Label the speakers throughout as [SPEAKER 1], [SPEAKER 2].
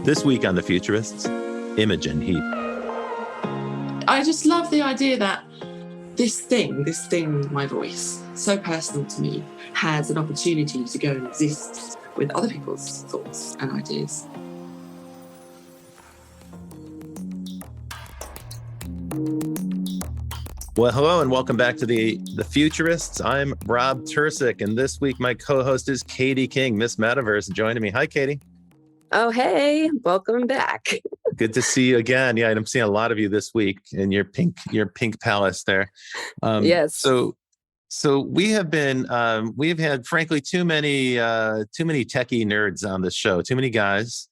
[SPEAKER 1] This week on The Futurists, Imogen Heap.
[SPEAKER 2] I just love the idea that this thing, my voice, so personal to me, has an opportunity to go and exist with other people's thoughts and ideas.
[SPEAKER 1] Well, hello and welcome back to the Futurists. I'm Rob Tercek, and this week my co-host is Katie King, Miss Metaverse, joining me. Hi, Katie.
[SPEAKER 3] Oh, hey, welcome back.
[SPEAKER 1] Good to see you again. Yeah, and I'm seeing a lot of you this week in your pink palace there.
[SPEAKER 3] Yes.
[SPEAKER 1] So we have been we've had frankly too many techie nerds on this show, too many guys,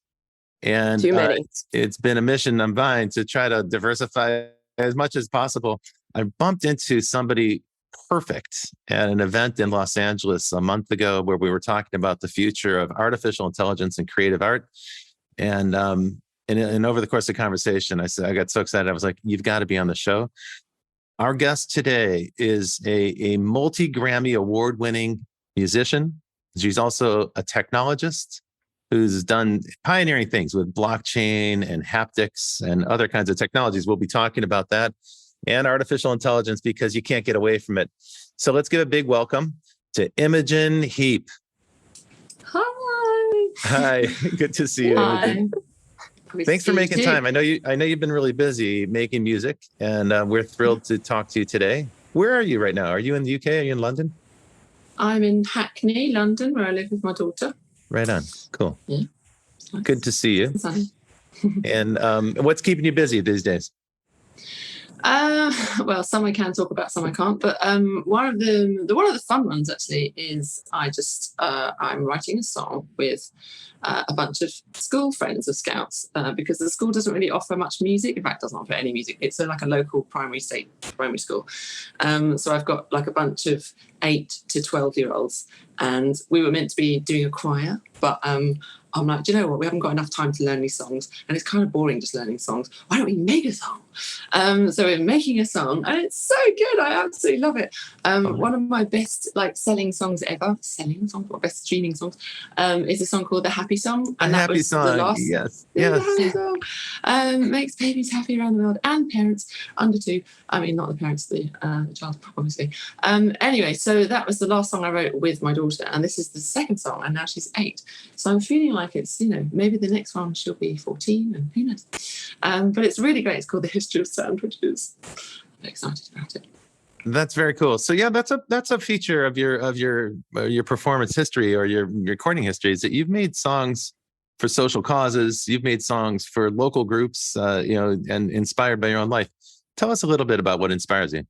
[SPEAKER 1] and
[SPEAKER 3] too many.
[SPEAKER 1] It's been a mission of mine to try to diversify as much as possible. I bumped into somebody perfect at an event in Los Angeles a month ago where we were talking about the future of artificial intelligence and creative art. And over the course of the conversation, I got so excited. I was like, you've got to be on the show. Our guest today is a multi-Grammy award-winning musician. She's also a technologist who's done pioneering things with blockchain and haptics and other kinds of technologies. We'll be talking about that and artificial intelligence because you can't get away from it. So let's give a big welcome to Imogen Heap.
[SPEAKER 2] Hi.
[SPEAKER 1] Hi, good to see you.
[SPEAKER 2] Hi.
[SPEAKER 1] Imogen. Thanks for making time. I know you've been really busy making music, and we're thrilled to talk to you today. Where are you right now? Are you in the UK? Are you in London?
[SPEAKER 2] I'm in Hackney, London, where I live with my daughter.
[SPEAKER 1] Right on. Cool.
[SPEAKER 2] Yeah. Nice.
[SPEAKER 1] Good to see you. And what's keeping you busy these days?
[SPEAKER 2] Well, some I can talk about, some I can't. But one of the fun ones actually is I'm writing a song with a bunch of school friends of Scouts because the school doesn't really offer much music. In fact, it doesn't offer any music. It's like a local state primary school. So I've got like a bunch of 8 to 12-year-olds, and we were meant to be doing a choir, but I'm like, do you know what? We haven't got enough time to learn these songs, and it's kind of boring just learning songs. Why don't we make a song? So we're making a song, and it's so good. I absolutely love it. One of my best selling songs ever, best streaming songs, is a song called The Happy Song, and that was the last.
[SPEAKER 1] Yes.
[SPEAKER 2] The Happy Song makes babies happy around the world and parents under 2. I mean, not the parents, the child, obviously. Anyway, so that was the last song I wrote with my daughter, and this is the second song, and now she's 8. So I'm feeling like it's, maybe the next one she'll be 14, and who knows. But it's really great. It's called The History of Sound, which is I'm excited about it.
[SPEAKER 1] That's very cool. So yeah, that's a feature of your performance history or your recording history is that you've made songs for social causes. You've made songs for local groups, and inspired by your own life. Tell us a little bit about what inspires you.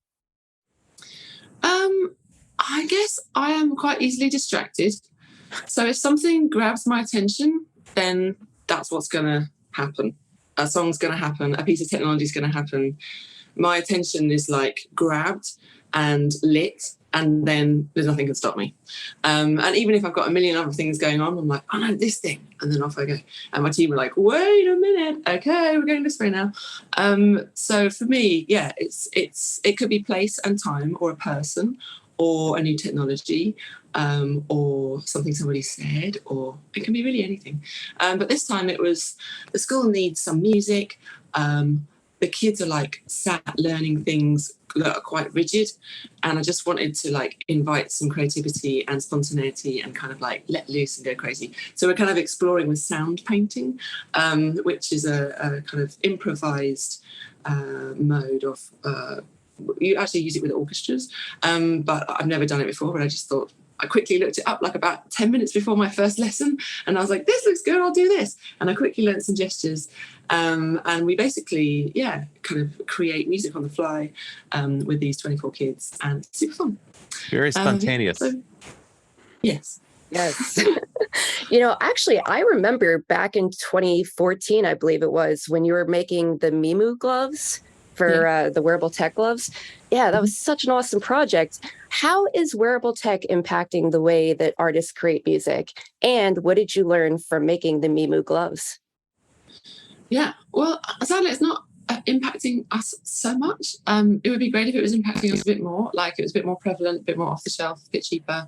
[SPEAKER 2] I guess I am quite easily distracted. So if something grabs my attention, then that's what's going to happen. A song's going to happen. A piece of technology is going to happen. My attention is grabbed and lit, and then there's nothing can stop me. And even if I've got a million other things going on, I'm like, oh no, this thing. And then off I go. And my team are like, wait a minute. Okay, we're going this way now. So for me, yeah, it could be place and time, or a person, or a new technology, or something somebody said, or it can be really anything. But this time it was the school needs some music. The kids are sat learning things that are quite rigid, and I just wanted to invite some creativity and spontaneity and kind of let loose and go crazy. So we're kind of exploring with sound painting, which is a kind of improvised mode of you actually use it with orchestras, but I've never done it before, but I just thought, I quickly looked it up about 10 minutes before my first lesson, and I was like, this looks good, I'll do this. And I quickly learned some gestures, and we basically, kind of create music on the fly with these 24 kids, and it's super fun.
[SPEAKER 1] Very spontaneous.
[SPEAKER 2] Yes.
[SPEAKER 3] Yes. Actually, I remember back in 2014, I believe it was, when you were making the Mimu gloves for the wearable tech gloves. Yeah, that was such an awesome project. How is wearable tech impacting the way that artists create music? And what did you learn from making the Mimu gloves?
[SPEAKER 2] Yeah, well, sadly, it's not impacting us so much. It would be great if it was impacting us a bit more, it was a bit more prevalent, a bit more off the shelf, a bit cheaper.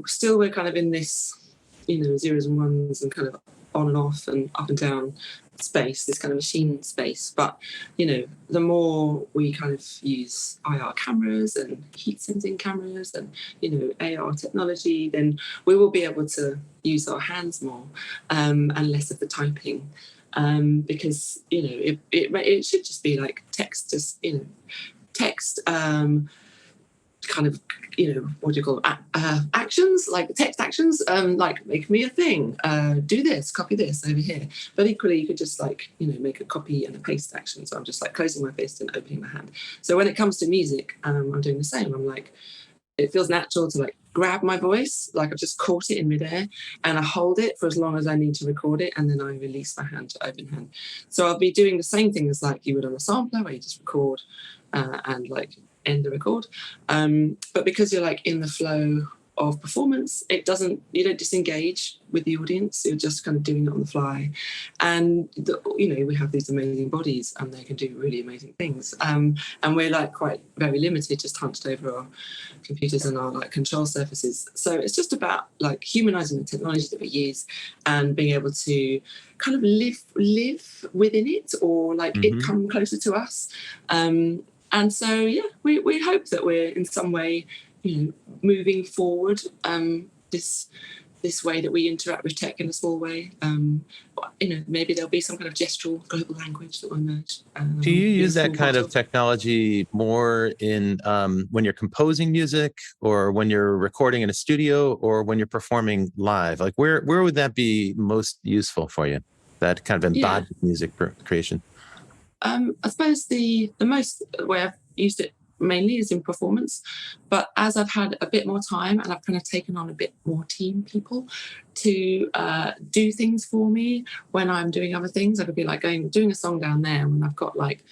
[SPEAKER 2] Still we're kind of in this, zeros and ones and kind of on and off and up and down space, this kind of machine space. But, you know, the more we kind of use IR cameras and heat sensing cameras and, you know, AR technology, then we will be able to use our hands more and less of the typing. Because, you know, it should just be like text, just, you know, text kind of, you know, what do you call it? Actions, like text actions, like make me a thing, do this, copy this over here. But equally, you could just like, you know, make a copy and a paste action. So I'm just like closing my fist and opening my hand. So when it comes to music, I'm doing the same. I'm like, it feels natural to like grab my voice, like I've just caught it in midair, and I hold it for as long as I need to record it, and then I release my hand to open hand. So I'll be doing the same thing as like you would on a sampler, where you just record and like end the record. But because you're like in the flow of performance, you don't disengage with the audience, you're just kind of doing it on the fly. And you know, we have these amazing bodies and they can do really amazing things, and we're like quite very limited, just hunched over our computers and our like control surfaces. So it's just about like humanizing the technology that we use and being able to kind of live within it, or like it come closer to us. And so yeah, we hope that we're in some way, you know, moving forward this way that we interact with tech in a small way. You know, maybe there'll be some kind of gestural global language that will emerge.
[SPEAKER 1] Do you use that kind of technology more in when you're composing music, or when you're recording in a studio, or when you're performing live? Like where would that be most useful for you? That kind of embodied music creation.
[SPEAKER 2] I suppose the most way I've used it mainly is in performance, but as I've had a bit more time and I've kind of taken on a bit more team people to do things for me when I'm doing other things, I could be like doing a song down there when I've got like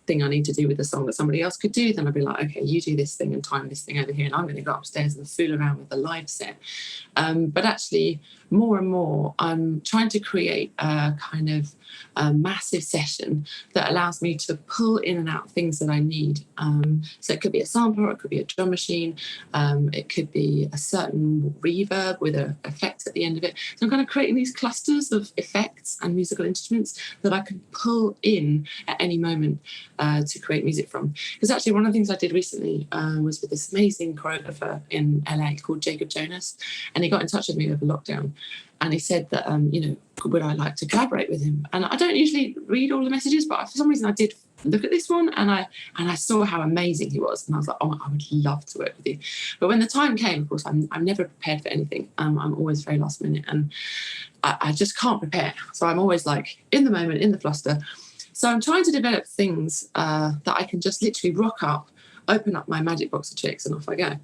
[SPEAKER 2] thing I need to do with the song that somebody else could do, then I'd be like, okay, you do this thing and time this thing over here, and I'm going to go upstairs and fool around with the live set. But actually, more and more, I'm trying to create a kind of a massive session that allows me to pull in and out things that I need. So it could be a sampler, it could be a drum machine, it could be a certain reverb with an effect at the end of it. So I'm kind of creating these clusters of effects and musical instruments that I can pull in at any moment to create music from. Because actually one of the things I did recently was with this amazing choreographer in LA called Jacob Jonas, and he got in touch with me over lockdown, and he said that, you know, would I like to collaborate with him? And I don't usually read all the messages, but for some reason I did look at this one, and I saw how amazing he was, and I was like, oh, I would love to work with you. But when the time came, of course, I'm never prepared for anything. I'm always very last minute, and I just can't prepare. So I'm always like in the moment, in the fluster. So I'm trying to develop things that I can just literally rock up, open up my magic box of tricks, and off I go.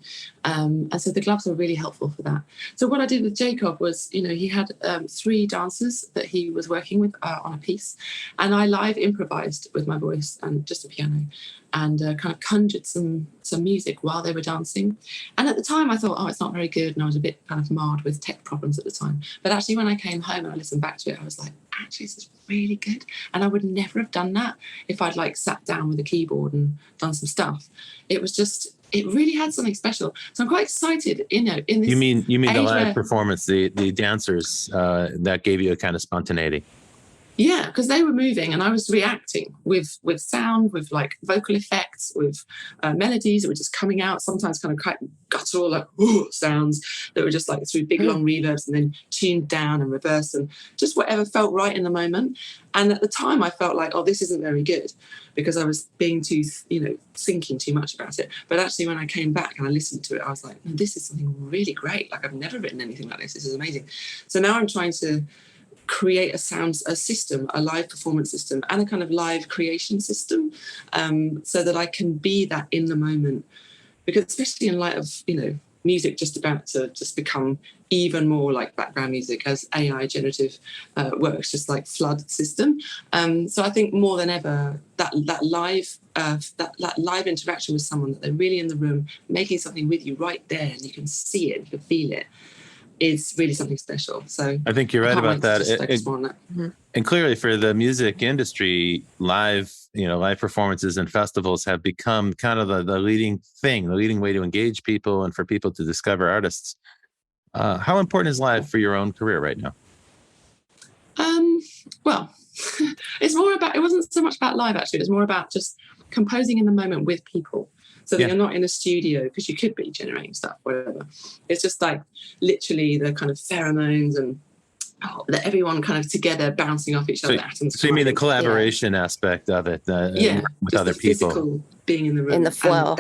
[SPEAKER 2] And so the gloves are really helpful for that. So what I did with Jacob was, you know, he had 3 dancers that he was working with on a piece, and I live improvised with my voice and just a piano, and kind of conjured some music while they were dancing. And at the time I thought, oh, it's not very good, and I was a bit kind of marred with tech problems at the time. But actually when I came home and I listened back to it, I was like, actually this is really good, and I would never have done that if I'd like sat down with a keyboard and done some stuff. It was just, it really had something special. So I'm quite excited, you know, in this. You mean
[SPEAKER 1] the live performance, the dancers that gave you a kind of spontaneity?
[SPEAKER 2] Yeah, because they were moving and I was reacting with sound, with like vocal effects, with melodies that were just coming out, sometimes kind of quite guttural, like sounds that were just like through big long reverbs and then tuned down and reversed, and just whatever felt right in the moment. And at the time I felt like, oh, this isn't very good, because I was being too, you know, thinking too much about it. But actually when I came back and I listened to it, I was like, no, this is something really great. Like I've never written anything like this. This is amazing. So now I'm trying to create a system, a live performance system, and a kind of live creation system, so that I can be that in the moment. Because especially in light of, you know, music just about to just become even more like background music as AI generative works just like flood system. So I think more than ever that live interaction with someone, that they're really in the room making something with you right there, and you can see it, you can feel it, is really something special. So
[SPEAKER 1] I think you're right about that. And clearly for the music industry, live performances and festivals have become kind of the leading way to engage people and for people to discover artists. How important is live for your own career right now?
[SPEAKER 2] Well, it wasn't so much about live, actually. It was more about just composing in the moment with people. So that you're not in a studio, because you could be generating stuff, whatever. It's just like literally the kind of pheromones and that everyone kind of together bouncing off each other.
[SPEAKER 1] So you mean the collaboration aspect of it? With other people. Physical
[SPEAKER 2] being in the room.
[SPEAKER 3] In the flow.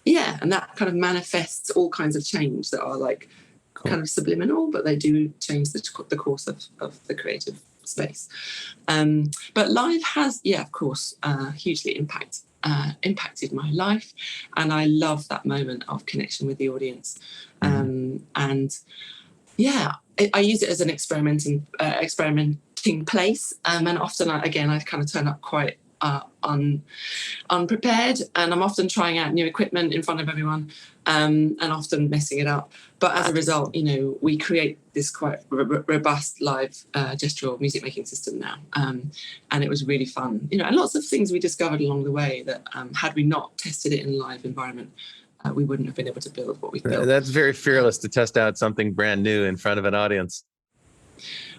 [SPEAKER 2] And that kind of manifests all kinds of change that are like kind of subliminal, but they do change the course of the creative space. But live has, of course, hugely impacted my life, and I love that moment of connection with the audience. And I use it as an experimenting place, and often I kind of turn up quite unprepared, and I'm often trying out new equipment in front of everyone, and often messing it up. But as a result, we create this quite robust live gestural music making system now, and it was really fun. And lots of things we discovered along the way that had we not tested it in a live environment, we wouldn't have been able to build what we built.
[SPEAKER 1] That's very fearless to test out something brand new in front of an audience.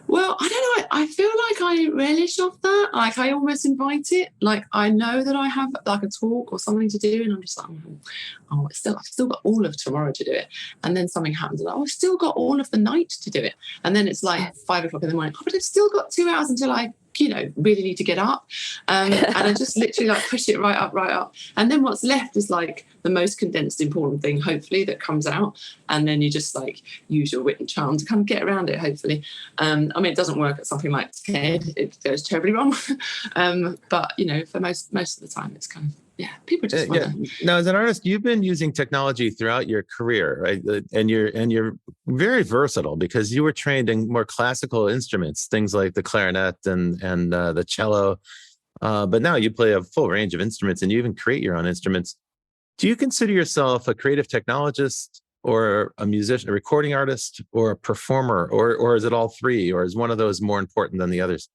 [SPEAKER 2] Well, I don't know. I feel like I relish off that. Like I almost invite it. Like I know that I have like a talk or something to do, and I'm just like, I've still got all of tomorrow to do it. And then something happens, and I've still got all of the night to do it. And then it's like 5 o'clock in the morning. But I've still got 2 hours until I really need to get up. And I just literally like push it right up. And then what's left is like the most condensed important thing, hopefully, that comes out. And then you just like use your wit and charm to kind of get around it, hopefully. It doesn't work at something like TED. It goes terribly wrong. But, for most of the time, it's kind of, people just want to.
[SPEAKER 1] Now, as an artist, you've been using technology throughout your career, right? And you're very versatile, because you were trained in more classical instruments, things like the clarinet and the cello. But now you play a full range of instruments, and you even create your own instruments. Do you consider yourself a creative technologist, or a musician, a recording artist, or a performer, or is it all three, or is one of those more important than the others?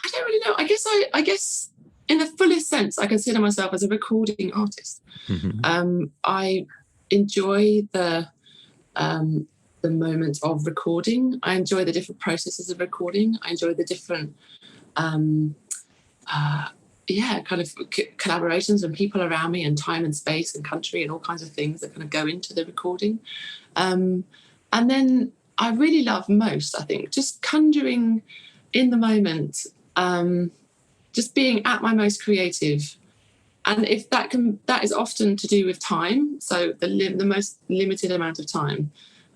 [SPEAKER 2] I don't really know. I guess in the fullest sense, I consider myself as a recording artist. Mm-hmm. I enjoy the moment of recording. I enjoy the different processes of recording. I enjoy the different kind of collaborations and people around me, and time and space and country and all kinds of things that kind of go into the recording. And then I really love most, I think, just conjuring in the moment, just being at my most creative. And if that is often to do with time. So the most limited amount of time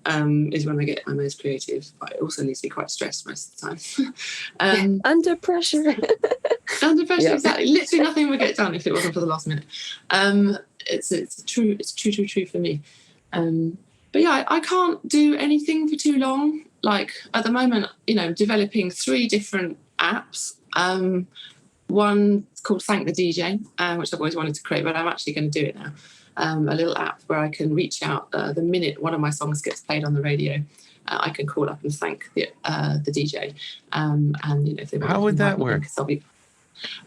[SPEAKER 2] is when I get my most creative. But it also leaves me quite stressed most of the time.
[SPEAKER 3] Under pressure.
[SPEAKER 2] Under pressure, exactly. Literally nothing would get done if it wasn't for the last minute. It's true for me. But I can't do anything for too long. Like at the moment, developing 3 different apps. One called Thank the DJ, which I've always wanted to create, but I'm actually going to do it now. A little app where I can reach out the minute one of my songs gets played on the radio. I can call up and thank the DJ. And if they want,
[SPEAKER 1] how would that work?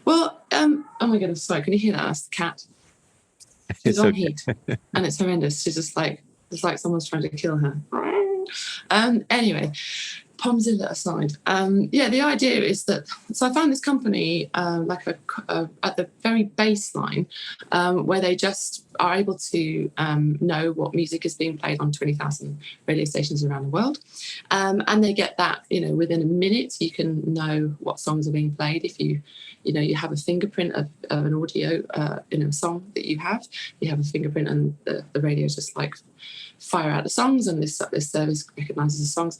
[SPEAKER 2] Well, oh my goodness, sorry, can you hear that? That's the cat. She's on heat, and it's horrendous. She's just like, it's like someone's trying to kill her. Anyway, Pomzilla aside, the idea is that, so I found this company at the very baseline, where they just are able to know what music is being played on 20,000 radio stations around the world, and they get that within a minute. You can know what songs are being played if you have a fingerprint of an audio song that you have a fingerprint, and the radio just like fire out the songs, and this service recognizes the songs.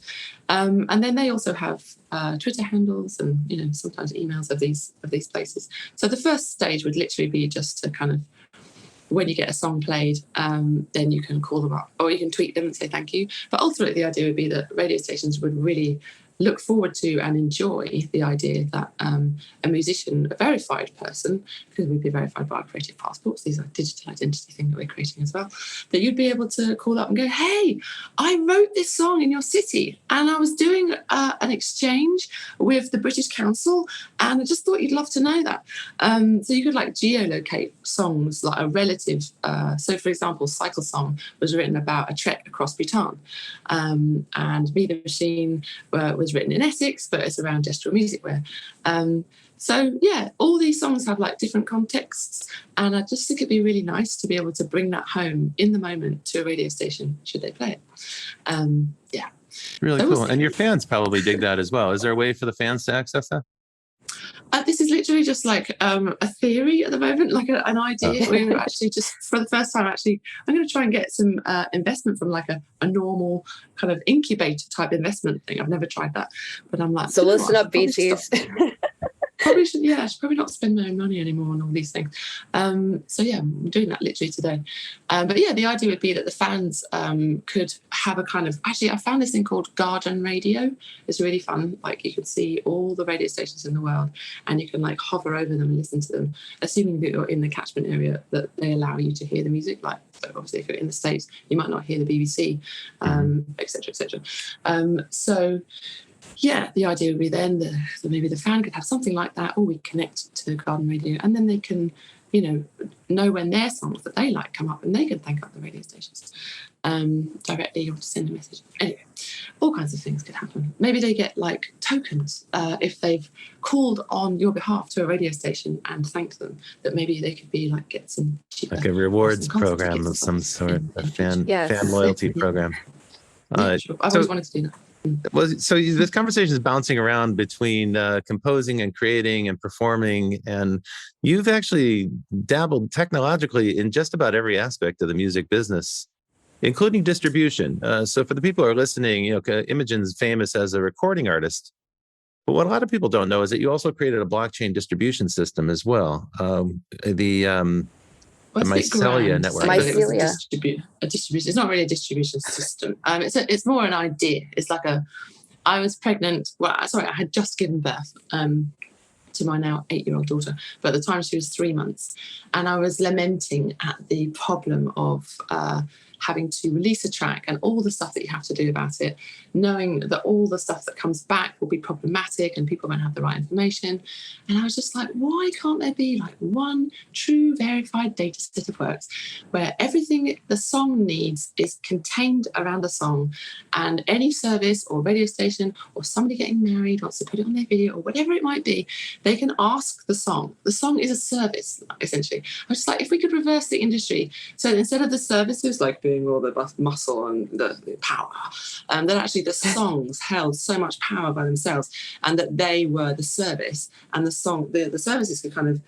[SPEAKER 2] And then they also have Twitter handles and sometimes emails of these places. So the first stage would literally be just to kind of, when you get a song played, then you can call them up, or you can tweet them and say thank you. But ultimately the idea would be that radio stations would really look forward to and enjoy the idea that a musician, a verified person, because we'd be verified by our creative passports, these are digital identity thing that we're creating as well, that you'd be able to call up and go, hey, I wrote this song in your city, and I was doing an exchange with the British Council, And I just thought you'd love to know that. So you could like geolocate songs, like a relative. So for example, Cycle Song was written about a trek across Bhutan. And Be the Machine was written in Essex, but it's around gestural music wear. So yeah, all these songs have like different contexts, and I just think it'd be really nice to be able to bring that home in the moment to a radio station should they play it. Yeah,
[SPEAKER 1] really
[SPEAKER 2] so
[SPEAKER 1] cool. And your fans probably dig that as well. Is there a way for the fans to access that?
[SPEAKER 2] This is literally just like a theory at the moment, like an idea. We're actually just for the first time, actually, I'm going to try and get some investment from like a normal kind of incubator type investment thing. I've never tried that, but I'm like,
[SPEAKER 3] so listen up, VCs.
[SPEAKER 2] Probably should, I should probably not spend my own money anymore on all these things. So yeah, I'm doing that literally today. But yeah, the idea would be that the fans could have a kind of, actually I found this thing called garden radio. It's really fun. Like you can see all the radio stations in the world and you can like hover over them and listen to them, assuming that you're in the catchment area that they allow you to hear the music. Like, so obviously if you're in the States, you might not hear the BBC, et cetera, et cetera. So yeah, the idea would be then that maybe the fan could have something like that, or we connect to the garden radio, and then they can, know when their songs that they like come up, and they can thank up the radio stations directly, or to send a message. Anyway, all kinds of things could happen. Maybe they get like tokens if they've called on your behalf to a radio station and thanked them. That maybe they could be like get some cheaper,
[SPEAKER 1] like a rewards program of some sort, a fan loyalty program.
[SPEAKER 2] Sure. I've always wanted to do that.
[SPEAKER 1] Well, so this conversation is bouncing around between composing and creating and performing, and you've actually dabbled technologically in just about every aspect of the music business, including distribution. So for the people who are listening, Imogen's famous as a recording artist, but what a lot of people don't know is that you also created a blockchain distribution system as well. The Mycelia network.
[SPEAKER 3] Mycelia.
[SPEAKER 2] A distribution. It's not really a distribution system. It's more an idea. It's like I was pregnant. Well, sorry, I had just given birth to my now 8-year-old daughter, but at the time she was 3 months, and I was lamenting at the problem of having to release a track and all the stuff that you have to do about it, knowing that all the stuff that comes back will be problematic and people won't have the right information. And I was just like, why can't there be like one true verified data set of works where everything the song needs is contained around the song, and any service or radio station or somebody getting married wants to put it on their video or whatever it might be, they can ask the song. The song is a service, essentially. I was just like, if we could reverse the industry, so instead of the services like being all the muscle and the power, that actually the songs held so much power by themselves, and that they were the service, and the services could kind of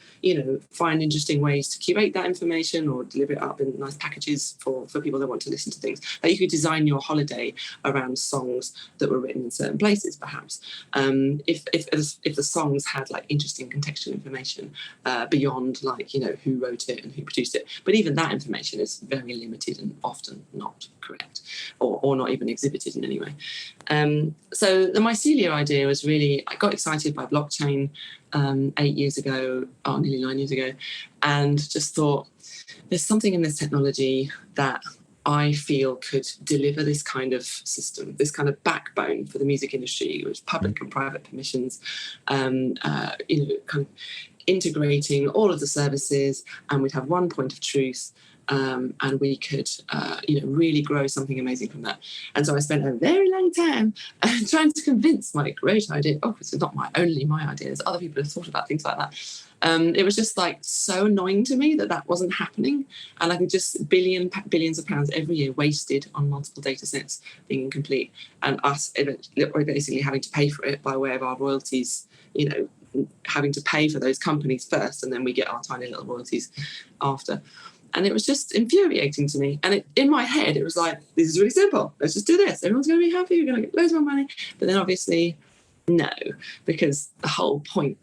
[SPEAKER 2] find interesting ways to curate that information or deliver it up in nice packages for people that want to listen to things. Like you could design your holiday around songs that were written in certain places, perhaps, if the songs had like interesting contextual information beyond like who wrote it and who produced it. But even that information is very limited and often not correct or not even exhibited in any way. So the Mycelia idea was really, I got excited by blockchain 8 years ago, nearly 9 years ago, and just thought there's something in this technology that I feel could deliver this kind of system, this kind of backbone for the music industry with public and private permissions, kind of integrating all of the services, and we'd have one point of truth. And we could, really grow something amazing from that. And so I spent a very long time trying to convince my great idea. Oh, it's not my idea. There's other people who have thought about things like that. It was just like so annoying to me that wasn't happening, and I could just billions of pounds every year wasted on multiple data sets being incomplete, and us basically having to pay for it by way of our royalties. Having to pay for those companies first, and then we get our tiny little royalties after. And it was just infuriating to me. And in my head, it was like, this is really simple. Let's just do this. Everyone's going to be happy. You're going to get loads more money. But then obviously, no, because the whole point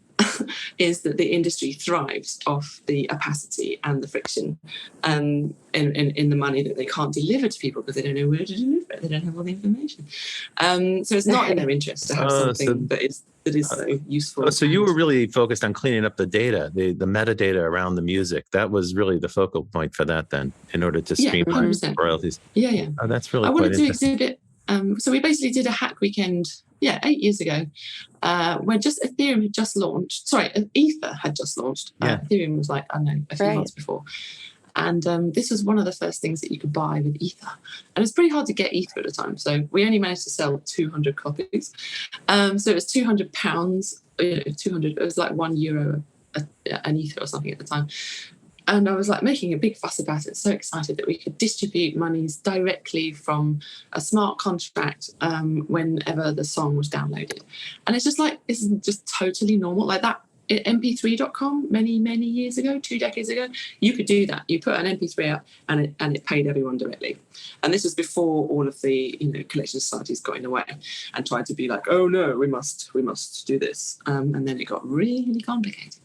[SPEAKER 2] is that the industry thrives off the opacity and the friction in the money that they can't deliver to people because they don't know where to deliver it. They don't have all the information. So it's not in their interest to have something that is so useful.
[SPEAKER 1] So you were really focused on cleaning up the data, the metadata around the music. That was really the focal point for that then, in order to streamline royalties.
[SPEAKER 2] Yeah.
[SPEAKER 1] Oh, that's really
[SPEAKER 2] I
[SPEAKER 1] quite
[SPEAKER 2] wanted to
[SPEAKER 1] interesting.
[SPEAKER 2] exhibit. So we basically did a hack weekend years ago, when just Ethereum had just launched. Sorry, Ether had just launched. Ethereum was like, I don't know, a few months before. And this was one of the first things that you could buy with Ether. And it's pretty hard to get Ether at the time. So we only managed to sell 200 copies. So it was £200. 200, it was like €1 an Ether or something at the time. And I was like making a big fuss about it, so excited that we could distribute monies directly from a smart contract whenever the song was downloaded. And it's just like, it's just totally normal. Like that, mp3.com many years ago, 2 decades ago, you could do that. You put an mp3 up and it paid everyone directly. And this was before all of the collection societies got in the way and tried to be like, oh no, we must do this. And then it got really complicated.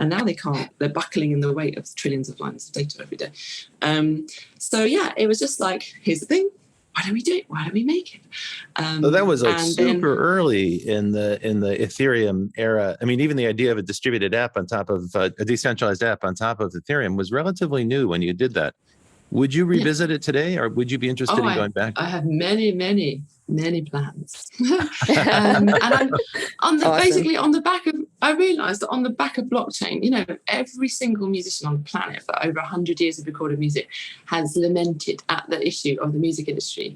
[SPEAKER 2] And now they can't. They're buckling in the weight of trillions of lines of data every day. So yeah, it was just like, here's the thing. Why don't we do it? Why don't we make it?
[SPEAKER 1] So that was like super early in the Ethereum era. I mean, even the idea of a distributed app on top of a decentralized app on top of Ethereum was relatively new when you did that. Would you revisit it today, or would you be interested in going back?
[SPEAKER 2] I have many plans. And I'm basically on the back of, I realized that on the back of blockchain, every single musician on the planet for over 100 years of recorded music has lamented at the issue of the music industry,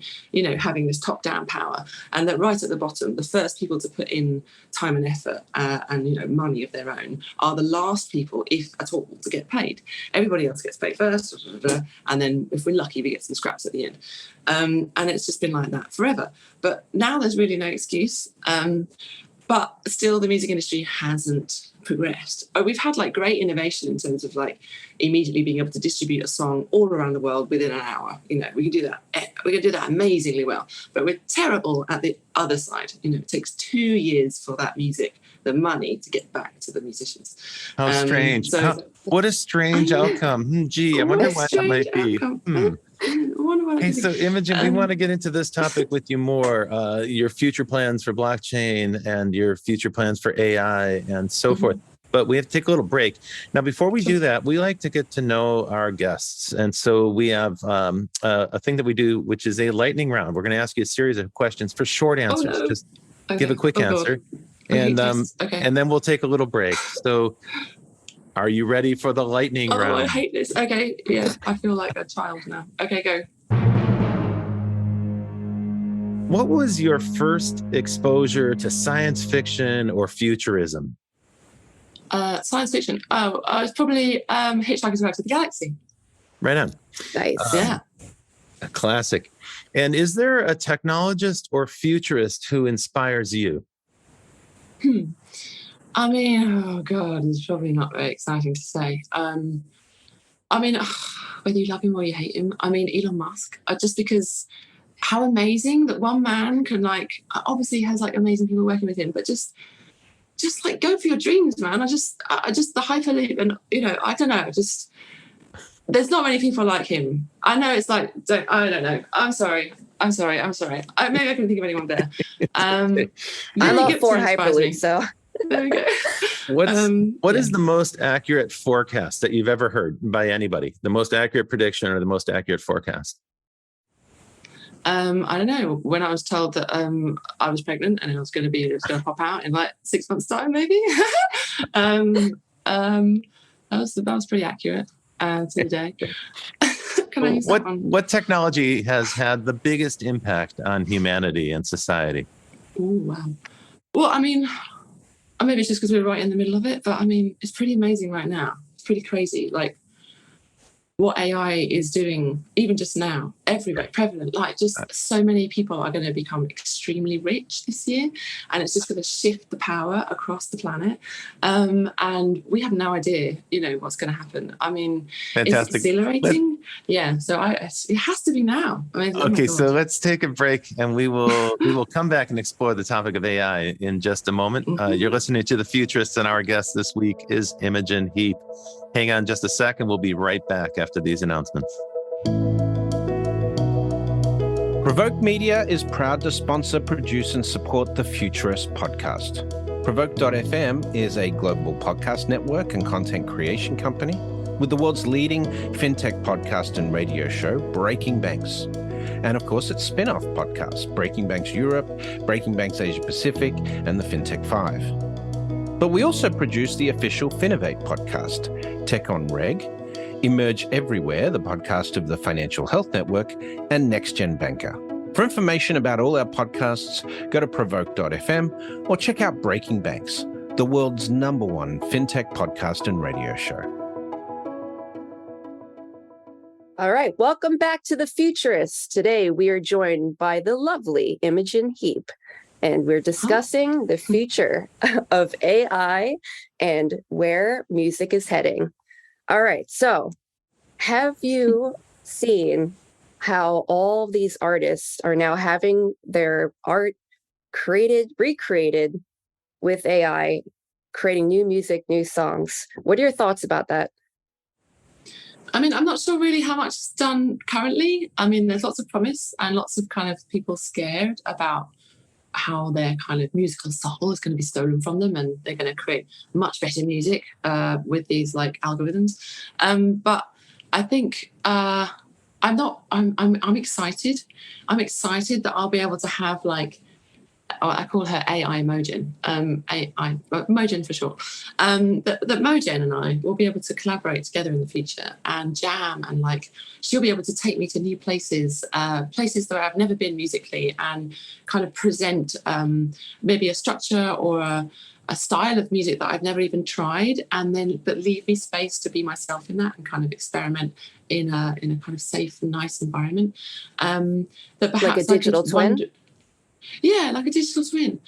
[SPEAKER 2] having this top-down power, and that right at the bottom, the first people to put in time and effort and money of their own are the last people, if at all, to get paid. Everybody else gets paid first, and then if we're lucky, we get some scraps at the end. And it's just been like that forever. But now there's really no excuse. But still, the music industry hasn't progressed. We've had like great innovation in terms of like immediately being able to distribute a song all around the world within an hour. We can do that. We can do that amazingly well. But we're terrible at the other side. It takes 2 years for that music, the money, to get back to the musicians.
[SPEAKER 1] How strange. What a strange outcome. I wonder why that might be. Hey, so Imogen, we want to get into this topic with you more, your future plans for blockchain and your future plans for AI and so forth. But we have to take a little break. Now, before we do that, we like to get to know our guests. And so we have a thing that we do, which is a lightning round. We're going to ask you a series of questions for short answers. Just give a quick answer. And then we'll take a little break. So are you ready for the lightning round?
[SPEAKER 2] I hate this. Okay, yeah, I feel like a child now. Okay, go.
[SPEAKER 1] What was your first exposure to science fiction or futurism?
[SPEAKER 2] Science fiction. I was probably Hitchhiker's Guide to the Galaxy.
[SPEAKER 1] Right on.
[SPEAKER 3] Nice.
[SPEAKER 2] Yeah.
[SPEAKER 1] A classic. And is there a technologist or futurist who inspires you?
[SPEAKER 2] I mean, oh God, it's probably not very exciting to say. Whether you love him or you hate him, Elon Musk, just because how amazing that one man can obviously has amazing people working with him, but just go for your dreams, man. I just the Hyperloop, and I don't know, there's not many people like him. I know it's I don't know. I'm sorry. Maybe I can think of anyone better.
[SPEAKER 3] I'm all for Hyperloop, so.
[SPEAKER 2] There we go.
[SPEAKER 1] What is the most accurate forecast that you've ever heard by anybody? The most accurate prediction or the most accurate forecast?
[SPEAKER 2] I don't know. When I was told that I was pregnant and it was going to pop out in 6 months' time, maybe. That was pretty accurate to the day. Can I use that one?
[SPEAKER 1] What technology has had the biggest impact on humanity and society?
[SPEAKER 2] Oh wow. Well, maybe it's just because we're right in the middle of it, but it's pretty amazing right now. It's pretty crazy. What AI is doing, even just now, everywhere, prevalent. So many people are going to become extremely rich this year, and it's just going to shift the power across the planet. And we have no idea, what's going to happen.
[SPEAKER 1] Fantastic.
[SPEAKER 2] It's exhilarating. So it has to be now.
[SPEAKER 1] Okay, so let's take a break, and we will come back and explore the topic of AI in just a moment. You're listening to The Futurists, and our guest this week is Imogen Heap. Hang on just a second. We'll be right back after these announcements.
[SPEAKER 4] Provoke Media is proud to sponsor, produce, and support the Futurist podcast. Provoke.fm is a global podcast network and content creation company with the world's leading fintech podcast and radio show, Breaking Banks. and of course its spin-off podcasts, Breaking Banks Europe, Breaking Banks Asia Pacific, and the FinTech 5. But we also produce the official Finovate podcast, Tech on Reg, Emerge Everywhere, the podcast of the Financial Health Network, and Next Gen Banker. For information about all our podcasts, go to provoke.fm or check out Breaking Banks, the world's #1 fintech podcast and radio show.
[SPEAKER 3] All right, welcome back to the Futurists. Today we are joined by the lovely Imogen Heap, and we're discussing the future of AI and where music is heading. All right, so have you seen how all these artists are now having their art recreated with AI, creating new music, new songs? What are your thoughts about that?
[SPEAKER 2] I mean, I'm not sure really how much is done currently. I mean, there's lots of promise and lots of kind of people scared about how their kind of musical soul is going to be stolen from them, and they're going to create much better music with these like algorithms. But I think I'm excited. I'm excited that I'll be able to have like, I call her AI Mogen, Mogen for short. That Mogen and I will be able to collaborate together in the future and jam, and like she'll be able to take me to new places, places that I've never been musically, and kind of present maybe a structure or a style of music that I've never even tried, and then but leave me space to be myself in that and kind of experiment in a kind of safe and nice environment. That perhaps
[SPEAKER 3] like a digital twin.
[SPEAKER 2] Yeah, like a digital twin,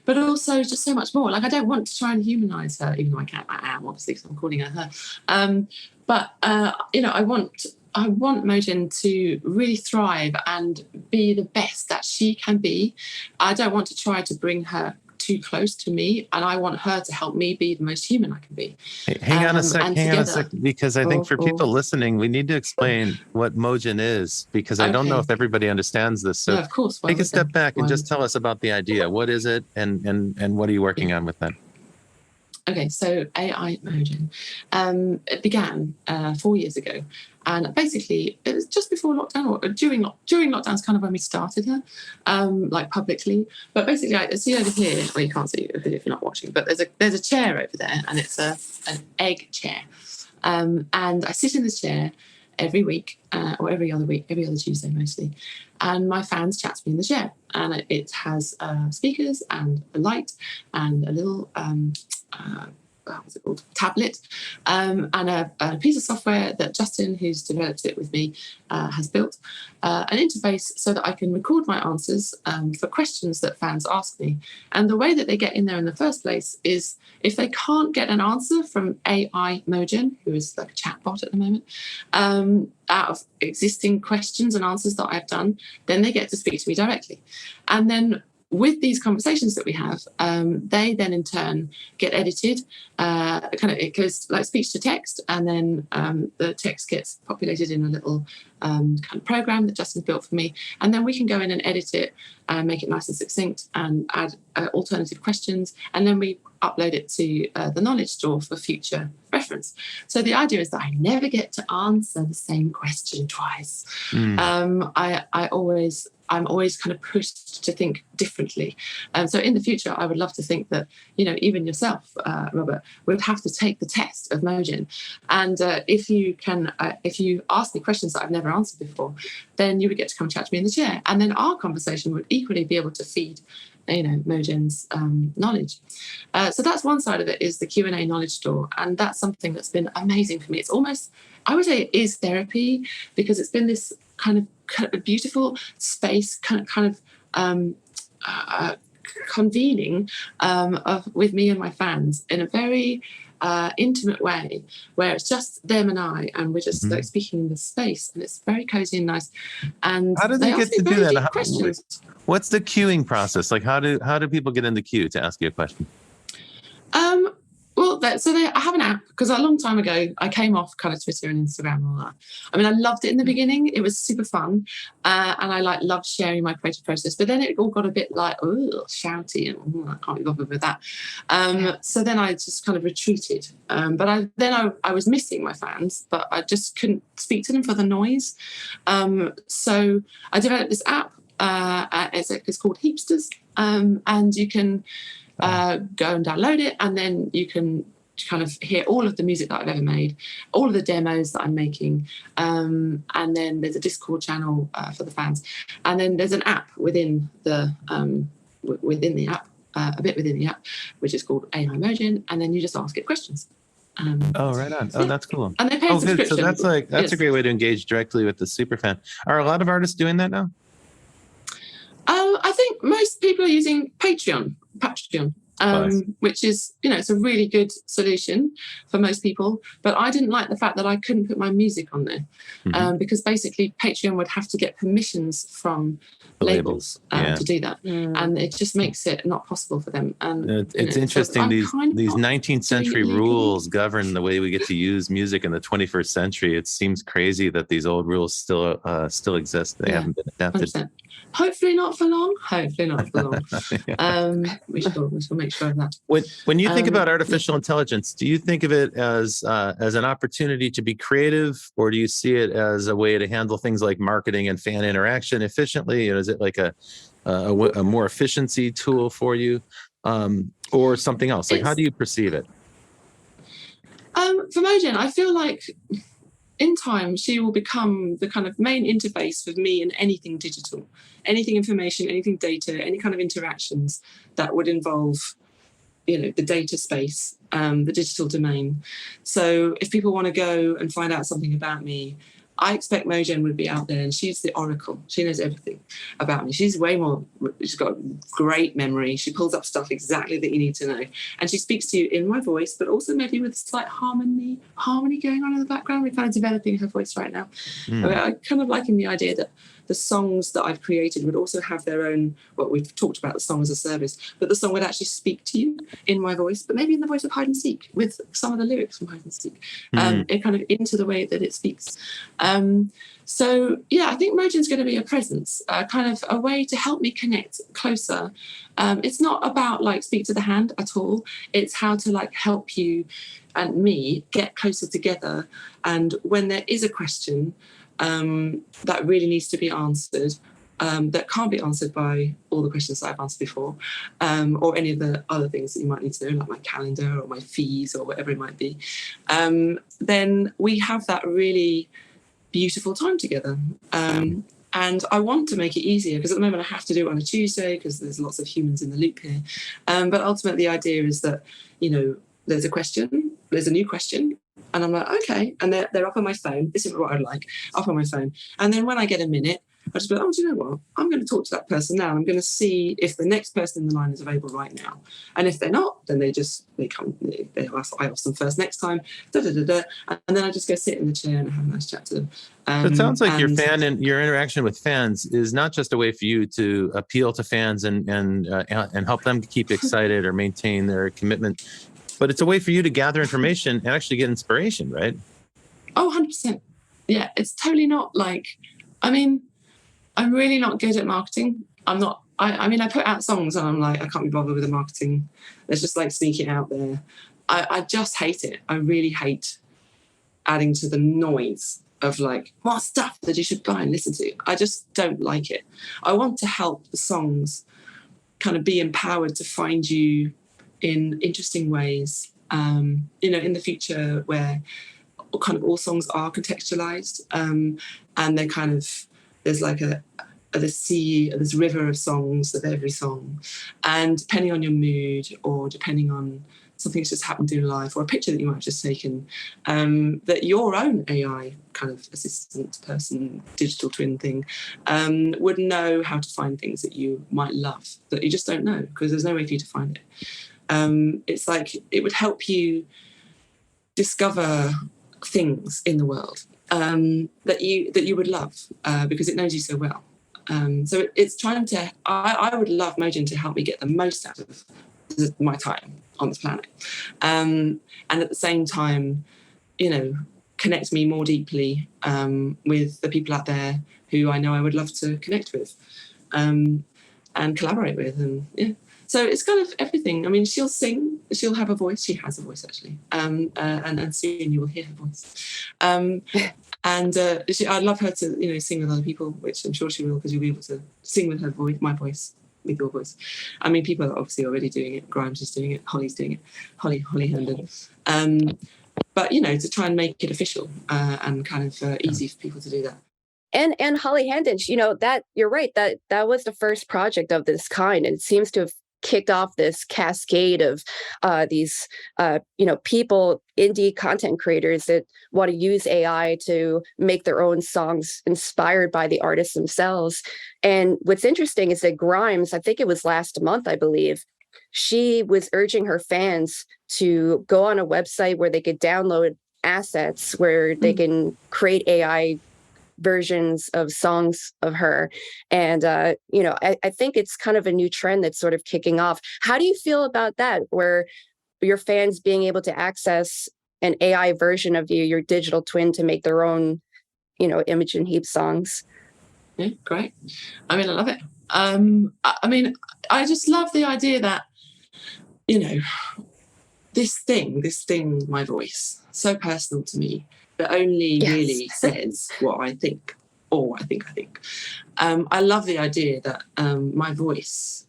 [SPEAKER 2] but also just so much more. Like I don't want to try and humanize her, even though I am obviously, because I'm calling her her. But I want Mogen to really thrive and be the best that she can be. I don't want to try to bring her too close to me, and I want her to help me be the most human I can be.
[SPEAKER 1] Hang on a sec, because I think for people listening, we need to explain what Mogen is, because I don't know if everybody understands this. So
[SPEAKER 2] of course,
[SPEAKER 1] take a step back and just tell us about the idea. What is it, and what are you working on with that? Okay, so AI Mogen it began 4 years ago, and basically it was just before lockdown, or during lockdown is kind of when we started her, like publicly. But basically, I see over here. Well, you can't see it if you're not watching, but there's a chair over there, and it's an egg chair, and I sit in this chair every week, or every other week, every other Tuesday mostly, and my fans chat to me in the chair, and it has speakers and a light and a little what's it called? Tablet, and a piece of software that Justin, who's developed it with me, has built, an interface so that I can record my answers for questions that fans ask me. And the way that they get in there in the first place is if they can't get an answer from AI Mogen, who is like a chatbot at the moment, out of existing questions and answers that I've done, then they get to speak to me directly. And then with these conversations that we have, they then in turn get edited. It goes like speech to text, and then the text gets populated in a little kind of program that Justin's built for me, and then we can go in and edit it and make it nice and succinct and add alternative questions, and then we upload it to the knowledge store for future reference. So the idea is that I never get to answer the same question twice. I'm always kind of pushed to think differently. So in the future, I would love to think that, even yourself, Robert, would have to take the test of Mogen. And if you ask me questions that I've never answered before, then you would get to come chat to me in the chair. And then our conversation would equally be able to feed Mogen's knowledge. So that's one side of it, is the Q&A knowledge store. And that's something that's been amazing for me. It's almost, I would say it is therapy, because it's been this kind of beautiful space, kind of convening with me and my fans in a very intimate way, where it's just them and I, and we're just like speaking in this space, and it's very cozy and nice. And how do they get to do that?
[SPEAKER 2] Questions.
[SPEAKER 1] What's the queuing process like? How do people get in the queue to ask you a question?
[SPEAKER 2] Well, I have an app because a long time ago I came off kind of Twitter and Instagram and all that. I mean, I loved it in the beginning. It was super fun, and I loved sharing my creative process. But then it all got a bit like shouty, and I can't be bothered with that. So then I just kind of retreated. But I was missing my fans, but I just couldn't speak to them for the noise. So I developed this app. It's called Heapsters, and you can go and download it, and then you can kind of hear all of the music that I've ever made, all of the demos that I'm making, and then there's a Discord channel for the fans, and then there's an app within the app, a bit within the app, which is called AI Mogen, and then you just ask it questions.
[SPEAKER 1] Right on. Oh, that's cool.
[SPEAKER 2] And they pay a subscription.
[SPEAKER 1] So that's a great way to engage directly with the superfan. Are a lot of artists doing that now?
[SPEAKER 2] I think most people are using Patreon, which is, it's a really good solution for most people. But I didn't like the fact that I couldn't put my music on there, because basically Patreon would have to get permissions from labels to do that, and it just makes it not possible for them. And
[SPEAKER 1] it's interesting, these 19th century rules govern the way we get to use music in the 21st century. It seems crazy that these old rules still exist. They haven't been adapted. 100%.
[SPEAKER 2] Hopefully not for long. We shall make sure of that.
[SPEAKER 1] When you think about artificial intelligence, do you think of it as an opportunity to be creative, or do you see it as a way to handle things like marketing and fan interaction efficiently? Is it like a more efficiency tool for you, or something else? Like, how do you perceive it?
[SPEAKER 2] For Mogen, I feel like in time she will become the kind of main interface for me in anything digital, anything information, anything data, any kind of interactions that would involve, the data space, the digital domain. So if people want to go and find out something about me, I expect Mogen would be out there, and she's the oracle. She knows everything about me. She's got great memory. She pulls up stuff exactly that you need to know. And she speaks to you in my voice, but also maybe with slight harmony going on in the background. We're kind of developing her voice right now. I kind of liking the idea that the songs that I've created would also have their own, we've talked about the song as a service, but the song would actually speak to you in my voice, but maybe in the voice of Hide and Seek, with some of the lyrics from Hide and Seek, it kind of into the way that it speaks. So I think Mogen's going to be a presence, kind of a way to help me connect closer. It's not about speak to the hand at all. It's how to help you and me get closer together. And when there is a question that really needs to be answered, that can't be answered by all the questions that I've answered before, or any of the other things that you might need to know, like my calendar or my fees or whatever it might be, then we have that really beautiful time together. And I want to make it easier, because at the moment I have to do it on a Tuesday because there's lots of humans in the loop here. But ultimately the idea is that, there's a question, there's a new question, and I'm like, okay, and they're up on my phone. This is what I'd like, up on my phone. And then when I get a minute, I just be like, do you know what? I'm going to talk to that person now. I'm going to see if the next person in the line is available right now. And if they're not, then I ask them first next time, and then I just go sit in the chair and have a nice chat to them.
[SPEAKER 1] It sounds like your interaction with fans is not just a way for you to appeal to fans and help them keep excited or maintain their commitment, but it's a way for you to gather information and actually get inspiration, right?
[SPEAKER 2] Oh, 100%. Yeah, it's totally not I'm really not good at marketing. I'm not. I put out songs and I'm like, I can't be bothered with the marketing. Let's just sneak it out there. I just hate it. I really hate adding to the noise of what stuff that you should buy and listen to. I just don't like it. I want to help the songs kind of be empowered to find you in interesting ways. In the future where kind of all songs are contextualized, and they're kind of, there's this river of songs of every song, and depending on your mood or depending on something that's just happened in life or a picture that you might have just taken, that your own AI kind of assistant person, digital twin thing, would know how to find things that you might love that you just don't know because there's no way for you to find it. It's it would help you discover things in the world that you would love because it knows you so well. I would love Mogen to help me get the most out of my time on the planet, and at the same time, connect me more deeply with the people out there who I know I would love to connect with and collaborate with. And so it's kind of everything. I mean, she'll sing, she'll have a voice. She has a voice, actually. And soon you will hear her voice. I'd love her to, sing with other people, which I'm sure she will, because you'll be able to sing with her voice, my voice, with your voice. I mean, people are obviously already doing it. Grimes is doing it. Holly's doing it. Holly Herndon. But, to try and make it official and kind of easy for people to do that.
[SPEAKER 3] And Holly Herndon, that you're right, that was the first project of this kind, and it seems to have kicked off this cascade of these people, indie content creators that want to use AI to make their own songs inspired by the artists themselves. And what's interesting is that Grimes, I think it was last month, I believe, she was urging her fans to go on a website where they could download assets where they can create AI versions of songs of her. And, I think it's kind of a new trend that's sort of kicking off. How do you feel about that, where your fans being able to access an AI version of you, your digital twin, to make their own, Imogen Heap songs?
[SPEAKER 2] Yeah, great. I mean, I love it. I just love the idea that, this thing, my voice, so personal to me, that only really says what I think, or I think. I love the idea that my voice,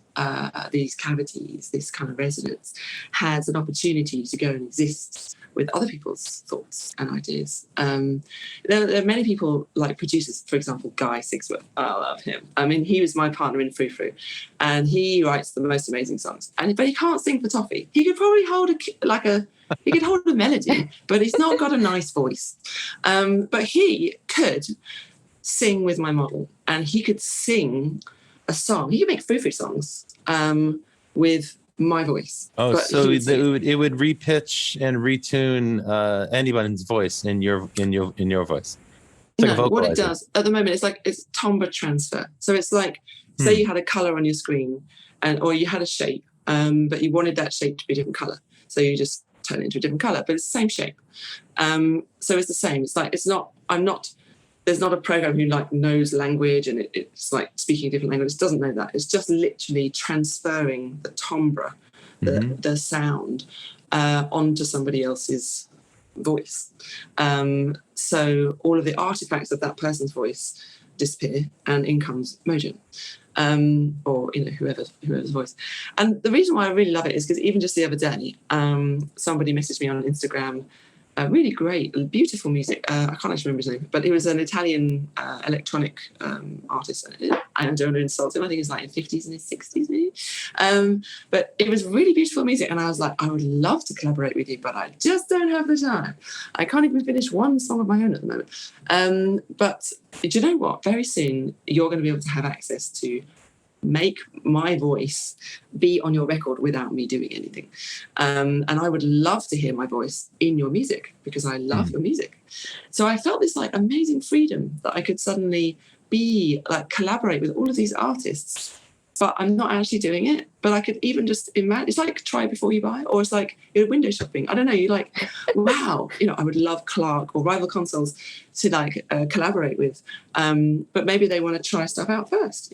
[SPEAKER 2] these cavities, this kind of resonance, has an opportunity to go and exist with other people's thoughts and ideas. There are many people, like producers, for example, Guy Sigsworth. I love him. I mean, he was my partner in Frou Frou, and he writes the most amazing songs. But he can't sing for toffee. He could probably hold a melody, but he's not got a nice voice. But he could sing with my model, and he could sing a song. He could make Frou Frou songs with my voice.
[SPEAKER 1] Oh, so it would repitch and retune anyone's voice in your voice. It's like a
[SPEAKER 2] what it
[SPEAKER 1] vocalizer.
[SPEAKER 2] does at the moment, it's timbre transfer. So it's like, say you had a color on your screen, or you had a shape, but you wanted that shape to be a different color. So you just turn it into a different color, but it's the same shape. So it's the same. It's like, there's not a program who knows language and it's like speaking a different language. It doesn't know that. It's just literally transferring the timbre, the sound, onto somebody else's voice. So all of the artifacts of that person's voice disappear, and in comes Mogen, or whoever's voice. And the reason why I really love it is because even just the other day, somebody messaged me on Instagram. Really great, beautiful music. I can't actually remember his name, but he was an Italian electronic artist. I don't want to insult him. I think he's like in his 50s and his 60s, maybe. But it was really beautiful music, and I was like, I would love to collaborate with you, but I just don't have the time. I can't even finish one song of my own at the moment. But do you know what? Very soon, you're going to be able to have access to make my voice be on your record without me doing anything. And I would love to hear my voice in your music because I love your music. So I felt this amazing freedom that I could suddenly collaborate with all of these artists, but I'm not actually doing it. But I could even just imagine, it's like try before you buy, or it's like you're window shopping. I don't know, you're like, wow, I would love Clark or Rival Consoles to collaborate with. But maybe they want to try stuff out first,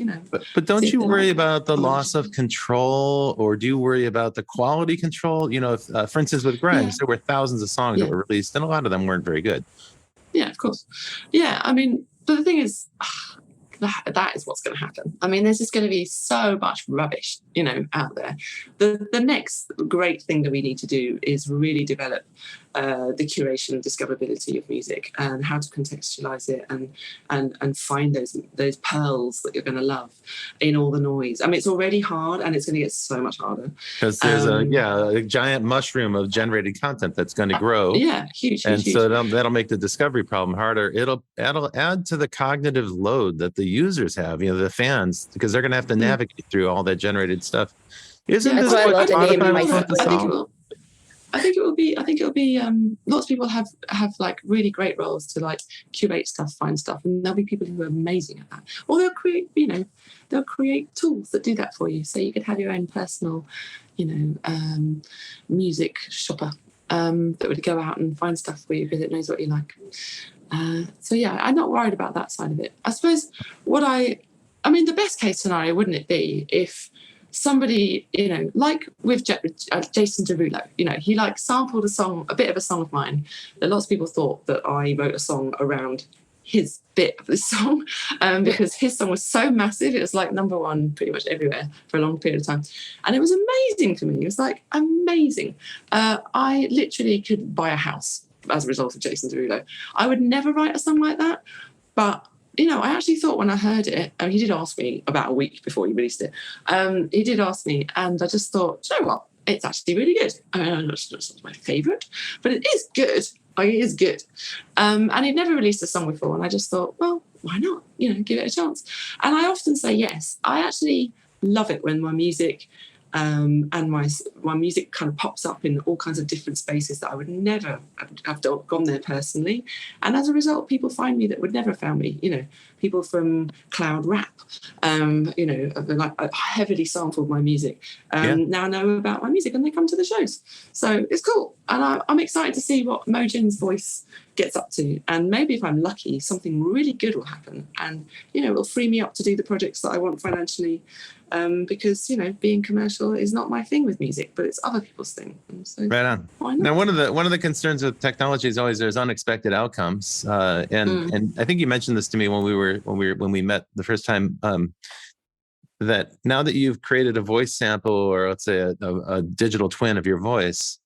[SPEAKER 1] But don't you worry about the loss of control, or do you worry about the quality control? For instance, with Grimes, there were thousands of songs that were released, and a lot of them weren't very good.
[SPEAKER 2] Yeah, of course. Yeah, I mean, but the thing is, that is what's going to happen. I mean, there's just going to be so much rubbish, out there. The next great thing that we need to do is really develop the curation and discoverability of music, and how to contextualize it and find those pearls that you're going to love in all the noise. I mean, it's already hard, and it's going to get so much harder
[SPEAKER 1] because there's a giant mushroom of generated content that's going to grow.
[SPEAKER 2] Huge.
[SPEAKER 1] So that'll make the discovery problem harder. It'll add to the cognitive load that the users have, the fans, because they're going to have to navigate through all that generated stuff. Isn't this what Spotify was supposed to solve?
[SPEAKER 2] I think it'll be lots of people have like really great roles to like curate stuff, find stuff, and there'll be people who are amazing at that. Or they'll create tools that do that for you. So you could have your own personal, music shopper that would go out and find stuff for you because it knows what you like. So yeah, I'm not worried about that side of it. I suppose the best case scenario, wouldn't it be if somebody, like with Jason Derulo, he like sampled a bit of a song of mine, and lots of people thought that I wrote a song around his bit of the song because his song was so massive. It was like number one pretty much everywhere for a long period of time. And it was amazing to me. It was like amazing. I literally could buy a house as a result of Jason Derulo. I would never write a song like that. But, I actually thought when I heard it, he did ask me about a week before he released it. He did ask me, and I just thought, you know what? It's actually really good. It's not my favourite, but it is good. It is good. And he'd never released a song before. And I just thought, well, why not? Give it a chance. And I often say yes. I actually love it when my music and my music kind of pops up in all kinds of different spaces that I would never have gone there personally. And as a result, people find me that would never have found me. People from cloud rap, like heavily sampled my music. Now know about my music and they come to the shows. So it's cool. And I'm excited to see what Mogen's voice gets up to. And maybe if I'm lucky, something really good will happen. And, it'll free me up to do the projects that I want financially. Because being commercial is not my thing with music, but it's other people's thing. And so,
[SPEAKER 1] right on.
[SPEAKER 2] Why not?
[SPEAKER 1] Now, one of the concerns with technology is always there's unexpected outcomes, and I think you mentioned this to me when we met the first time. That now that you've created a voice sample, or let's say a digital twin of your voice,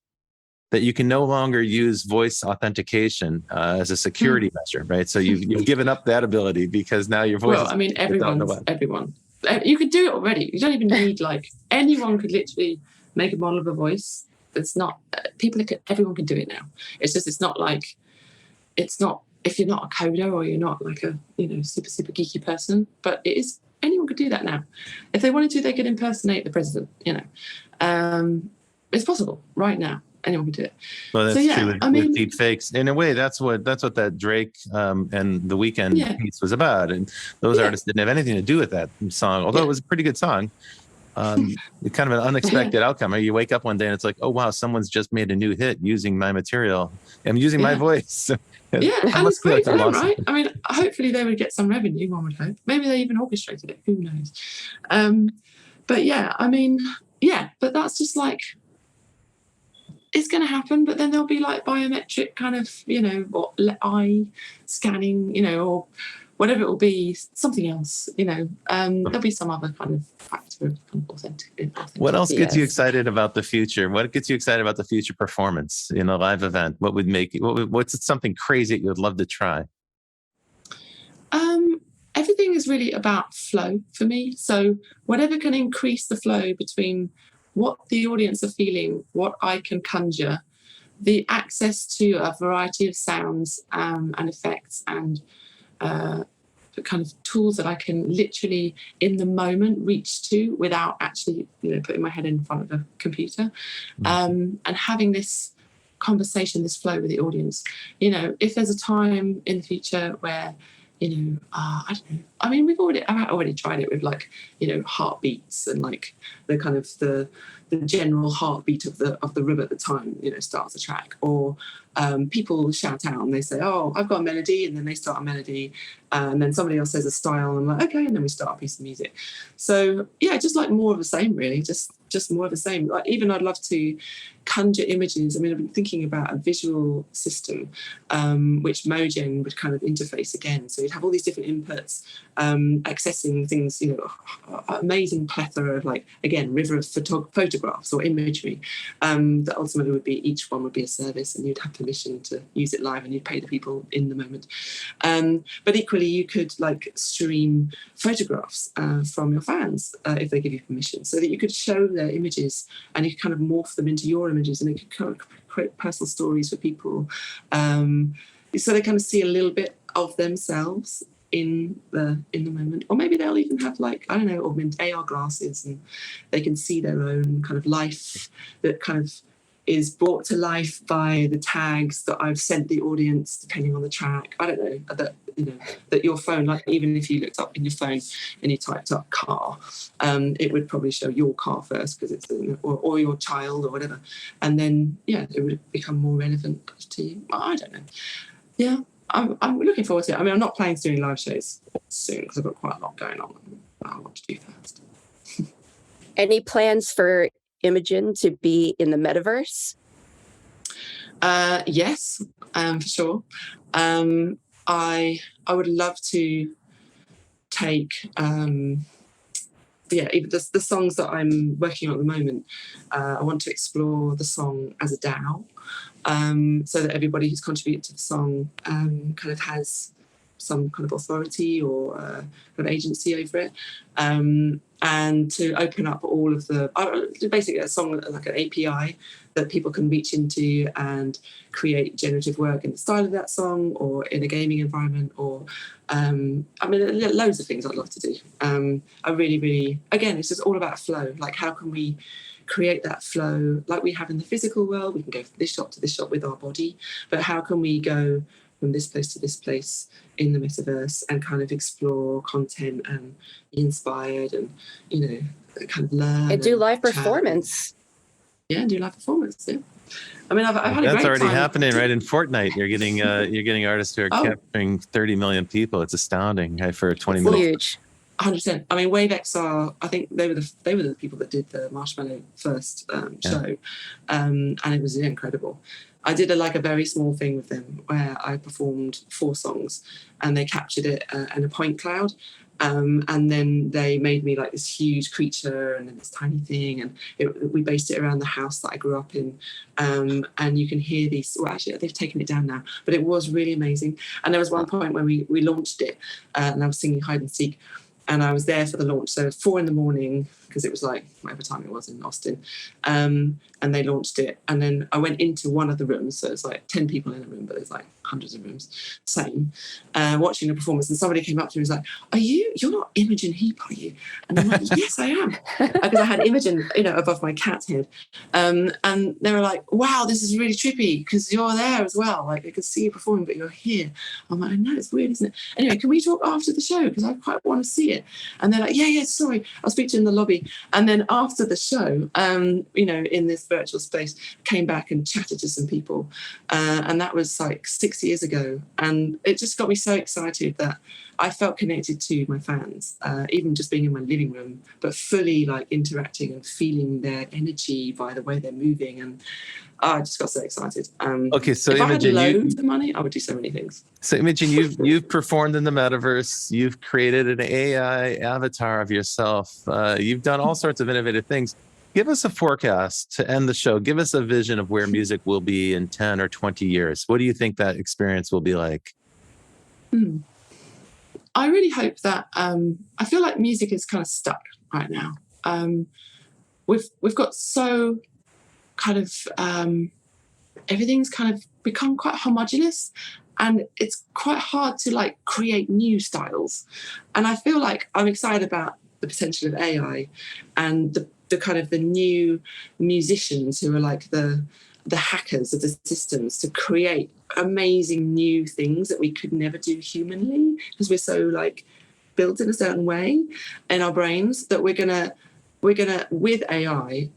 [SPEAKER 1] that you can no longer use voice authentication as a security measure, right? So you've given up that ability because now your voice.
[SPEAKER 2] Well, everyone. You could do it already. You don't even need anyone could literally make a model of a voice. It's not everyone can do it now. It's not if you're not a coder or you're not like a super geeky person, but it is anyone could do that now. If they wanted to, they could impersonate the president. It's possible right now. Anyone can do it.
[SPEAKER 1] Well, that's true with deep fakes. In a way, that's what that Drake and The Weeknd piece was about. And those artists didn't have anything to do with that song, although it was a pretty good song. It's kind of an unexpected outcome. You wake up one day and it's like, oh wow, someone's just made a new hit using my material. I'm using my voice.
[SPEAKER 2] And it's great for them, right? I mean, hopefully they would get some revenue, one would hope. Maybe they even orchestrated it. Who knows? But that's just like, it's going to happen, but then there'll be like biometric kind of, or eye scanning, or whatever it will be, something else, there'll be some other kind of factor of authentic.
[SPEAKER 1] What else gets you excited about the future? What gets you excited about the future performance in a live event? What would make what's something crazy that you would love to try?
[SPEAKER 2] Everything is really about flow for me. So whatever can increase the flow between what the audience are feeling, what I can conjure, the access to a variety of sounds and effects and the kind of tools that I can literally in the moment reach to without actually putting my head in front of a computer, and having this conversation, this flow with the audience. If there's a time in the future where I don't know. I mean, I've already tried it with heartbeats and like the kind of the general heartbeat of the room at the time, starts the track. Or people shout out and they say, "Oh, I've got a melody," and then they start a melody, and then somebody else says a style, and I'm like, "Okay," and then we start a piece of music. So yeah, just like more of the same, really. Just more of the same. Like even I'd love to conjure images. I mean, I've been thinking about a visual system, which Mogen would kind of interface again. So you'd have all these different inputs, accessing things, amazing plethora of river of photographs or imagery, that ultimately would be, each one would be a service and you'd have permission to use it live and you'd pay the people in the moment. But equally, you could stream photographs from your fans if they give you permission, so that you could show their images and you could kind of morph them into your images, and it could kind of create personal stories for people, so they kind of see a little bit of themselves in the moment. Or maybe they'll even have augmented AR glasses and they can see their own kind of life that kind of is brought to life by the tags that I've sent the audience, depending on the track. I don't know that your phone, like even if you looked up in your phone and you typed up car, it would probably show your car first because it's or your child or whatever, and then it would become more relevant to you. I don't know. Yeah, I'm looking forward to it. I mean, I'm not planning to do live shows soon because I've got quite a lot going on I want to do first.
[SPEAKER 3] Any plans for Imogen to be in the metaverse?
[SPEAKER 2] Yes, for sure. I would love to take even the songs that I'm working on at the moment. I want to explore the song as a DAO, so that everybody who's contributed to the song kind of has some kind of authority or kind of agency over it, and to open up all of the basically a song like an API that people can reach into and create generative work in the style of that song or in a gaming environment or loads of things I'd love to do. I really again, it's just all about flow. Like, how can we create that flow like we have in the physical world? We can go from this shop to this shop with our body, but how can we go from this place to this place in the metaverse and kind of explore content and be inspired and kind of learn
[SPEAKER 3] And do live
[SPEAKER 2] chat.
[SPEAKER 3] performance.
[SPEAKER 2] Yeah, do live performance. Yeah, I mean, I've had a great
[SPEAKER 1] That's already
[SPEAKER 2] time.
[SPEAKER 1] happening right in Fortnite. You're getting artists who are capturing 30 million people. It's astounding for 20 minutes.
[SPEAKER 3] Huge.
[SPEAKER 2] 100%. I mean, WaveX I think they were the people that did the Marshmallow first show, and it was incredible. I did a very small thing with them where I performed 4 songs, and they captured it in a point cloud, and then they made me like this huge creature and then this tiny thing, and we based it around the house that I grew up in, and you can hear these. Well, actually, they've taken it down now, but it was really amazing. And there was one point when we launched it, and I was singing hide and seek. And I was there for the launch, so 4 a.m, because it was like whatever time it was in Austin, and they launched it. And then I went into one of the rooms, so it's like 10 people in a room, but there's like hundreds of rooms, watching the performance. And somebody came up to me and was like, you're not Imogen Heap, are you? And I'm like, yes, I am, because I had Imogen, above my cat's head. And they were like, wow, this is really trippy because you're there as well. Like, they could see you performing, but you're here. I'm like, I know, it's weird, isn't it? Anyway, can we talk after the show? Because I quite want to see it. And they're like, yeah, sorry, I'll speak to you in the lobby. And then after the show, in this virtual space, came back and chatted to some people. And that was like 6 years ago. And it just got me so excited that I felt connected to my fans, even just being in my living room, but fully like interacting and feeling their energy by the way they're moving. And I just got so excited.
[SPEAKER 1] Okay, so
[SPEAKER 2] if
[SPEAKER 1] Imogen,
[SPEAKER 2] I had loads of money, I would do so many things.
[SPEAKER 1] So Imogen, you've performed in the metaverse. You've created an AI avatar of yourself. You've done all sorts of innovative things. Give us a forecast to end the show. Give us a vision of where music will be in 10 or 20 years. What do you think that experience will be like?
[SPEAKER 2] I really hope that I feel like music is kind of stuck right now. We've got so kind of everything's kind of become quite homogenous, and it's quite hard to like create new styles. And I feel like I'm excited about the potential of AI and the kind of the new musicians who are like the hackers of the systems to create amazing new things that we could never do humanly because we're so like built in a certain way in our brains that we're gonna with AI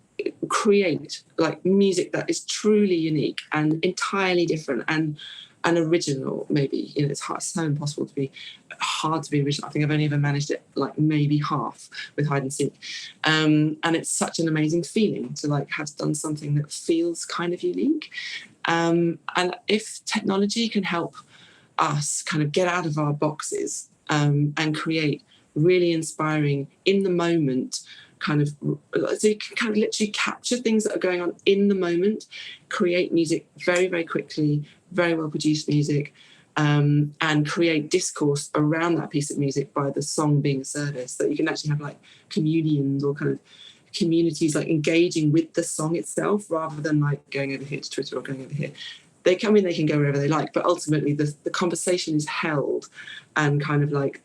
[SPEAKER 2] create like music that is truly unique and entirely different and original. Maybe it's so impossible to be hard to be original. I think I've only ever managed it like maybe half with hide and seek, and it's such an amazing feeling to like have done something that feels kind of unique. And if technology can help us kind of get out of our boxes and create really inspiring in the moment kind of, so you can kind of literally capture things that are going on in the moment, create music very, very quickly, very well produced music, and create discourse around that piece of music by the song being a service, that you can actually have like communions or kind of communities like engaging with the song itself rather than like going over here to Twitter or going over here. They come in, they can go wherever they like, but ultimately the conversation is held and kind of like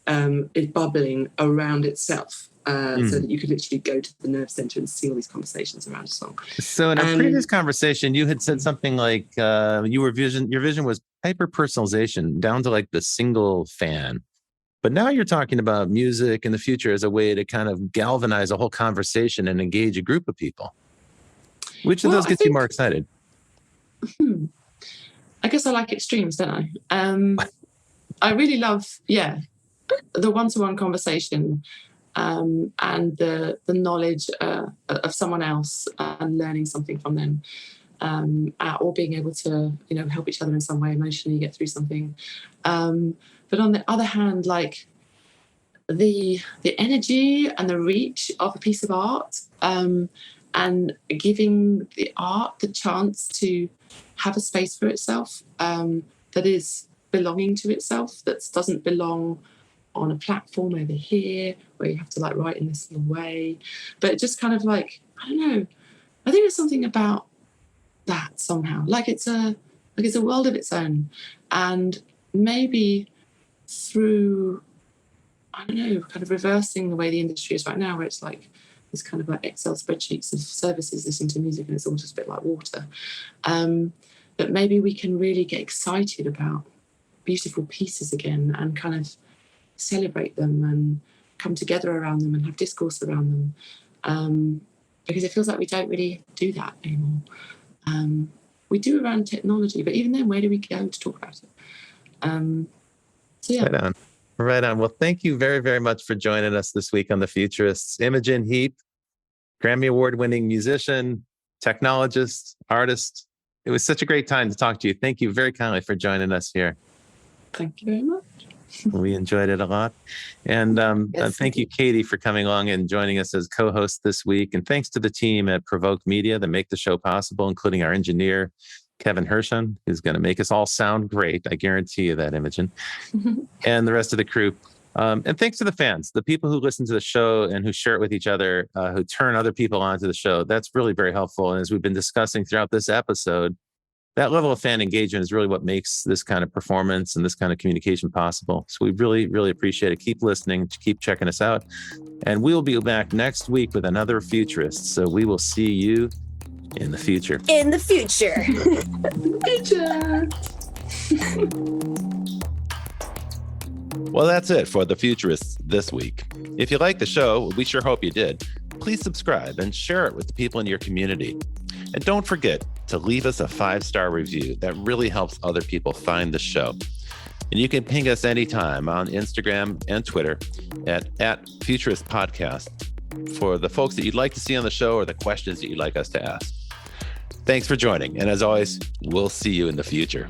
[SPEAKER 2] is bubbling around itself. So that you could literally go to the nerve center and see all these conversations around a song.
[SPEAKER 1] So in a previous conversation, you had said something like your vision was hyper personalization down to like the single fan. But now you're talking about music in the future as a way to kind of galvanize a whole conversation and engage a group of people. Which of those gets you more excited?
[SPEAKER 2] I guess I like extremes, don't I? I really love, the one-to-one conversation. And the knowledge of someone else and learning something from them, or being able to help each other in some way emotionally, get through something. But on the other hand, like the energy and the reach of a piece of art, and giving the art the chance to have a space for itself, that is belonging to itself, that doesn't belong on a platform over here where you have to like write in this little way, but just kind of like, I don't know, I think there's something about that somehow, like it's a world of its own. And maybe through, I don't know, kind of reversing the way the industry is right now, where it's like this kind of like Excel spreadsheets of services listening to music and it's all just a bit like water, that maybe we can really get excited about beautiful pieces again and kind of celebrate them and come together around them and have discourse around them, because it feels like we don't really do that anymore. We do around technology, but even then, where do we go to talk about it? So yeah.
[SPEAKER 1] Right on. Well, thank you very, very much for joining us this week on The Futurists. Imogen Heap, Grammy Award-winning musician, technologist, artist. It was such a great time to talk to you. Thank you very kindly for joining us here.
[SPEAKER 2] Thank you very much.
[SPEAKER 1] We enjoyed it a lot. And thank you, Katie, for coming along and joining us as co-host this week. And thanks to the team at Provoke Media that make the show possible, including our engineer, Kevin Hershon, who's going to make us all sound great. I guarantee you that, Imogen. And the rest of the crew. And thanks to the fans, the people who listen to the show and who share it with each other, who turn other people onto the show. That's really very helpful. And as we've been discussing throughout this episode, that level of fan engagement is really what makes this kind of performance and this kind of communication possible. So we really, really appreciate it. Keep listening, keep checking us out. And we'll be back next week with another Futurist. So we will see you in the future.
[SPEAKER 3] In the future.
[SPEAKER 1] Well, that's it for The Futurists this week. If you like the show, we sure hope you did. Please subscribe and share it with the people in your community. And don't forget to leave us a 5-star review. That really helps other people find the show. And you can ping us anytime on Instagram and Twitter at Futurist Podcast for the folks that you'd like to see on the show or the questions that you'd like us to ask. Thanks for joining. And as always, we'll see you in the future.